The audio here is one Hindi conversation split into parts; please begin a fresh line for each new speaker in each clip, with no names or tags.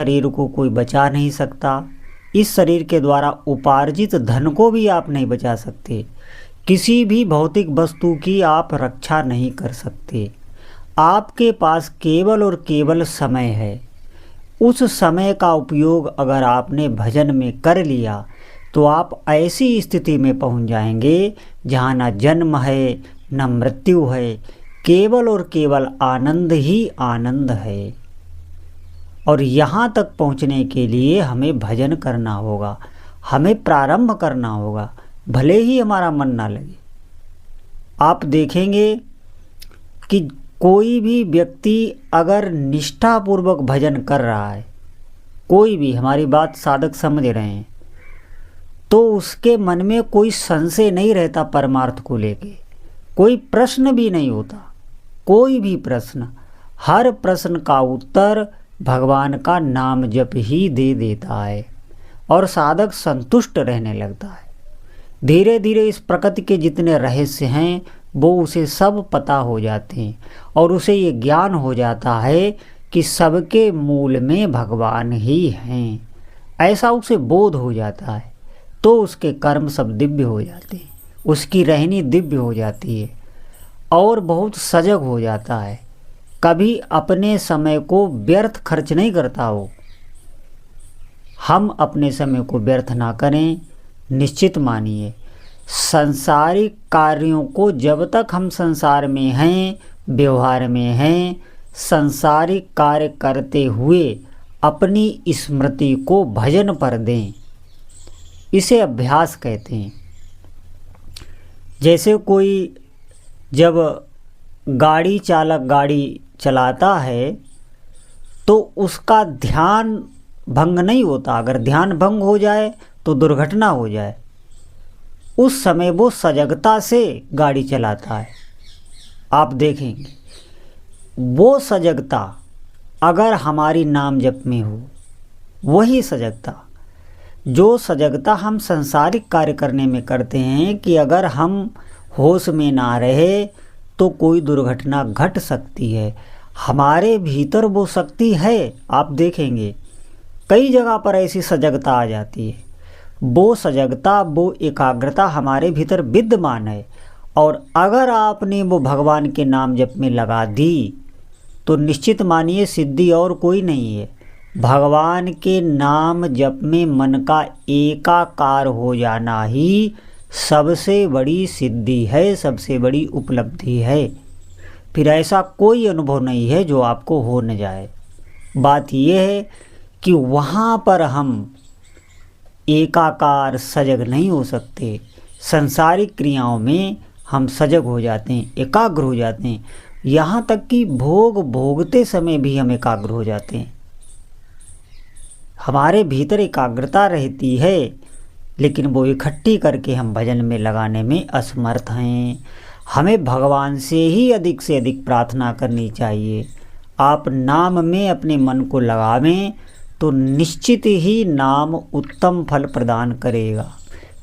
शरीर को कोई बचा नहीं सकता। इस शरीर के द्वारा उपार्जित धन को भी आप नहीं बचा सकते। किसी भी भौतिक वस्तु की आप रक्षा नहीं कर सकते। आपके पास केवल और केवल समय है। उस समय का उपयोग अगर आपने भजन में कर लिया तो आप ऐसी स्थिति में पहुंच जाएंगे जहां न जन्म है न मृत्यु है, केवल और केवल आनंद ही आनंद है। और यहाँ तक पहुँचने के लिए हमें भजन करना होगा, हमें प्रारंभ करना होगा, भले ही हमारा मन ना लगे। आप देखेंगे कि कोई भी व्यक्ति अगर निष्ठापूर्वक भजन कर रहा है, कोई भी, हमारी बात साधक समझ रहे हैं, तो उसके मन में कोई संशय नहीं रहता परमार्थ को लेके, कोई प्रश्न भी नहीं होता, कोई भी प्रश्न। हर प्रश्न का उत्तर भगवान का नाम जप ही दे देता है और साधक संतुष्ट रहने लगता है। धीरे धीरे इस प्रकृति के जितने रहस्य हैं वो उसे सब पता हो जाते हैं और उसे ये ज्ञान हो जाता है कि सबके मूल में भगवान ही हैं। ऐसा उसे बोध हो जाता है तो उसके कर्म सब दिव्य हो जाते हैं, उसकी रहनी दिव्य हो जाती है और बहुत सजग हो जाता है। कभी अपने समय को व्यर्थ खर्च नहीं करता हो। हम अपने समय को व्यर्थ ना करें। निश्चित मानिए, सांसारिक कार्यों को जब तक हम संसार में हैं, व्यवहार में हैं, सांसारिक कार्य करते हुए अपनी स्मृति को भजन पर दें। इसे अभ्यास कहते हैं। जैसे कोई जब गाड़ी चालक गाड़ी चलाता है तो उसका ध्यान भंग नहीं होता। अगर ध्यान भंग हो जाए तो दुर्घटना हो जाए। उस समय वो सजगता से गाड़ी चलाता है। आप देखेंगे वो सजगता अगर हमारी नाम जप में हो, वही सजगता, जो सजगता हम संसारिक कार्य करने में करते हैं, कि अगर हम होश में ना रहे तो कोई दुर्घटना घट सकती है। हमारे भीतर वो शक्ति है। आप देखेंगे कई जगह पर ऐसी सजगता आ जाती है। वो सजगता, वो एकाग्रता हमारे भीतर विद्यमान है और अगर आपने वो भगवान के नाम जप में लगा दी तो निश्चित मानिए सिद्धि और कोई नहीं है। भगवान के नाम जप में मन का एकाकार हो जाना ही सबसे बड़ी सिद्धि है, सबसे बड़ी उपलब्धि है। फिर ऐसा कोई अनुभव नहीं है जो आपको हो न जाए। बात यह है कि वहाँ पर हम एकाकार सजग नहीं हो सकते। संसारिक क्रियाओं में हम सजग हो जाते हैं, एकाग्र हो जाते हैं। यहाँ तक कि भोग भोगते समय भी हम एकाग्र हो जाते हैं। हमारे भीतर एकाग्रता रहती है लेकिन वो इकट्ठी करके हम भजन में लगाने में असमर्थ हैं। हमें भगवान से ही अधिक से अधिक प्रार्थना करनी चाहिए। आप नाम में अपने मन को लगावें तो निश्चित ही नाम उत्तम फल प्रदान करेगा।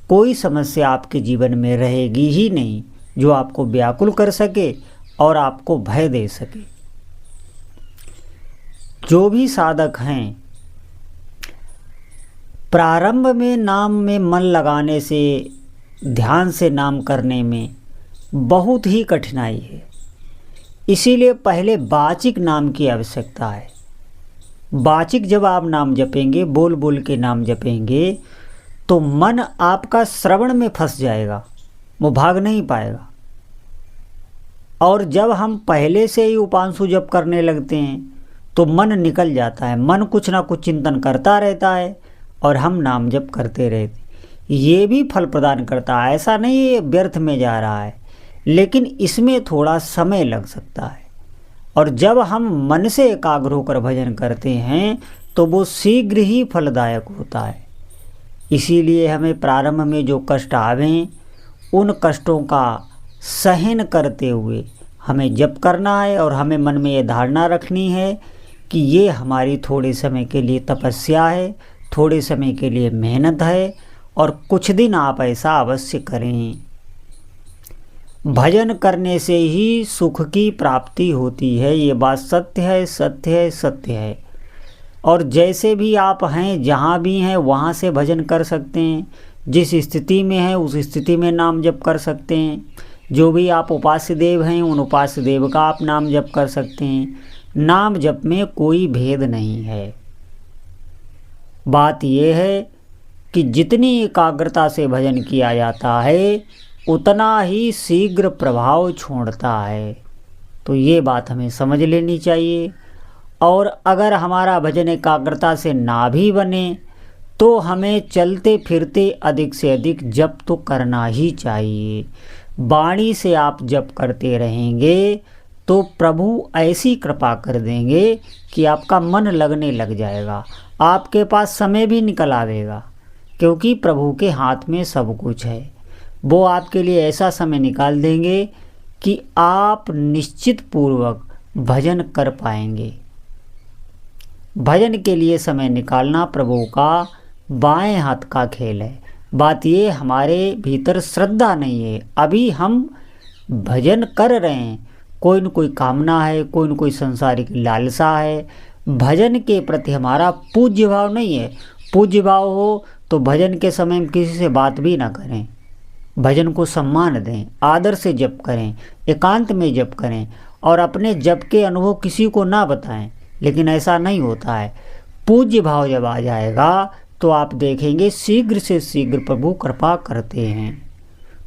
कोई समस्या आपके जीवन में रहेगी ही नहीं जो आपको व्याकुल कर सके और आपको भय दे सके। जो भी साधक हैं, प्रारंभ में नाम में मन लगाने से, ध्यान से नाम करने में बहुत ही कठिनाई है। इसीलिए पहले वाचिक नाम की आवश्यकता है। वाचिक जब आप नाम जपेंगे, बोल बोल के नाम जपेंगे, तो मन आपका श्रवण में फंस जाएगा, वो भाग नहीं पाएगा। और जब हम पहले से ही उपांशु जप करने लगते हैं तो मन निकल जाता है। मन कुछ ना कुछ चिंतन करता रहता है और हम नाम जप करते रहते। ये भी फल प्रदान करता है, ऐसा नहीं ये व्यर्थ में जा रहा है, लेकिन इसमें थोड़ा समय लग सकता है। और जब हम मन से एकाग्र होकर भजन करते हैं तो वो शीघ्र ही फलदायक होता है। इसीलिए हमें प्रारंभ में जो कष्ट आवें उन कष्टों का सहन करते हुए हमें जप करना है और हमें मन में ये धारणा रखनी है कि ये हमारी थोड़े समय के लिए तपस्या है, थोड़े समय के लिए मेहनत है और कुछ दिन आप ऐसा अवश्य करें। भजन करने से ही सुख की प्राप्ति होती है। ये बात सत्य है, सत्य है, सत्य है। और जैसे भी आप हैं, जहाँ भी हैं वहाँ से भजन कर सकते हैं। जिस स्थिति में हैं उस स्थिति में नाम जप कर सकते हैं। जो भी आप उपास्य देव हैं उन उपास्य देव का आप नाम जप कर सकते हैं। नाम जप में कोई भेद नहीं है। बात यह है कि जितनी एकाग्रता से भजन किया जाता है उतना ही शीघ्र प्रभाव छोड़ता है। तो ये बात हमें समझ लेनी चाहिए। और अगर हमारा भजन एकाग्रता से ना भी बने तो हमें चलते फिरते अधिक से अधिक जप तो करना ही चाहिए। वाणी से आप जप करते रहेंगे तो प्रभु ऐसी कृपा कर देंगे कि आपका मन लगने लग जाएगा, आपके पास समय भी निकल आवेगा, क्योंकि प्रभु के हाथ में सब कुछ है। वो आपके लिए ऐसा समय निकाल देंगे कि आप निश्चित पूर्वक भजन कर पाएंगे। भजन के लिए समय निकालना प्रभु का बाएं हाथ का खेल है। बात ये हमारे भीतर श्रद्धा नहीं है। अभी हम भजन कर रहे हैं, कोई न कोई कामना है, कोई न कोई संसारिक लालसा है। भजन के प्रति हमारा पूज्य भाव नहीं है। पूज्य भाव हो तो भजन के समय में किसी से बात भी ना करें, भजन को सम्मान दें, आदर से जप करें, एकांत में जप करें और अपने जप के अनुभव किसी को ना बताएं। लेकिन ऐसा नहीं होता है। पूज्य भाव जब आ जाएगा तो आप देखेंगे शीघ्र से शीघ्र प्रभु कृपा करते हैं।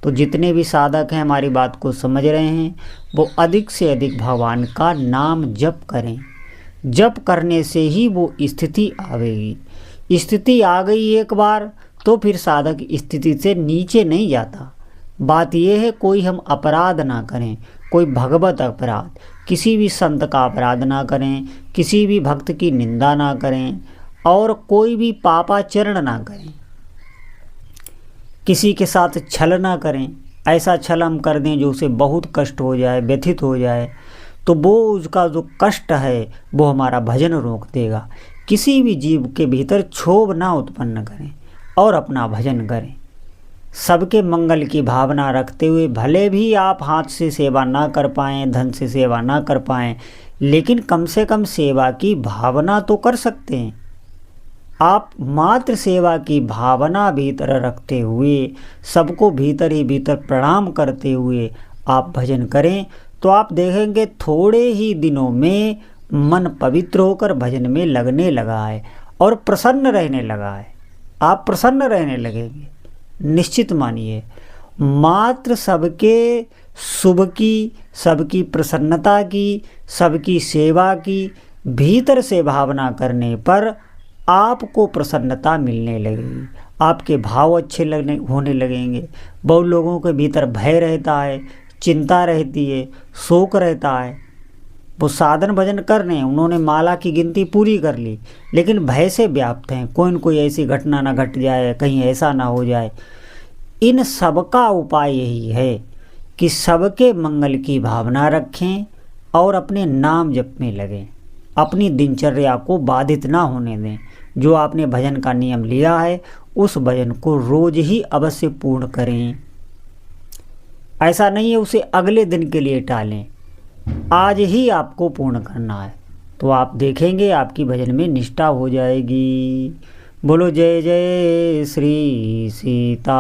तो जितने भी साधक हैं हमारी बात को समझ रहे हैं, वो अधिक से अधिक भगवान का नाम जप करें। जप करने से ही वो स्थिति आवेगी। स्थिति आ गई एक बार तो फिर साधक स्थिति से नीचे नहीं जाता। बात यह है कोई हम अपराध ना करें, कोई भगवत अपराध, किसी भी संत का अपराध ना करें, किसी भी भक्त की निंदा ना करें और कोई भी पापाचरण ना करें, किसी के साथ छल ना करें। ऐसा छल हम कर दें जो उसे बहुत कष्ट हो जाए, व्यथित हो जाए, तो वो उसका जो कष्ट है वो हमारा भजन रोक देगा। किसी भी जीव के भीतर क्षोभ ना उत्पन्न करें और अपना भजन करें। सबके मंगल की भावना रखते हुए भले भी आप हाथ से सेवा ना कर पाएँ, धन से सेवा ना कर पाएँ, लेकिन कम से कम सेवा की भावना तो कर सकते हैं। आप मात्र सेवा की भावना भीतर रखते हुए, सबको भीतर ही भीतर प्रणाम करते हुए आप भजन करें तो आप देखेंगे थोड़े ही दिनों में मन पवित्र होकर भजन में लगने लगा है और प्रसन्न रहने लगा है। आप प्रसन्न रहने लगेंगे, निश्चित मानिए। मात्र सबके शुभ की, सबकी प्रसन्नता की, सबकी सेवा की भीतर से भावना करने पर आपको प्रसन्नता मिलने लगेगी, आपके भाव अच्छे होने लगेंगे। बहुत लोगों के भीतर भय रहता है, चिंता रहती है, शोक रहता है। वो साधन भजन कर रहे हैं, उन्होंने माला की गिनती पूरी कर ली, लेकिन भय से व्याप्त हैं, कोई न कोई ऐसी घटना ना घट जाए, कहीं ऐसा ना हो जाए। इन सब का उपाय यही है कि सबके मंगल की भावना रखें और अपने नाम जप में लगें। अपनी दिनचर्या को बाधित ना होने दें। जो आपने भजन का नियम लिया है उस भजन को रोज ही अवश्य पूर्ण करें। ऐसा नहीं है उसे अगले दिन के लिए टालें, आज ही आपको पूर्ण करना है। तो आप देखेंगे आपकी भजन में निष्ठा हो जाएगी। बोलो जय जय श्री सीताराम।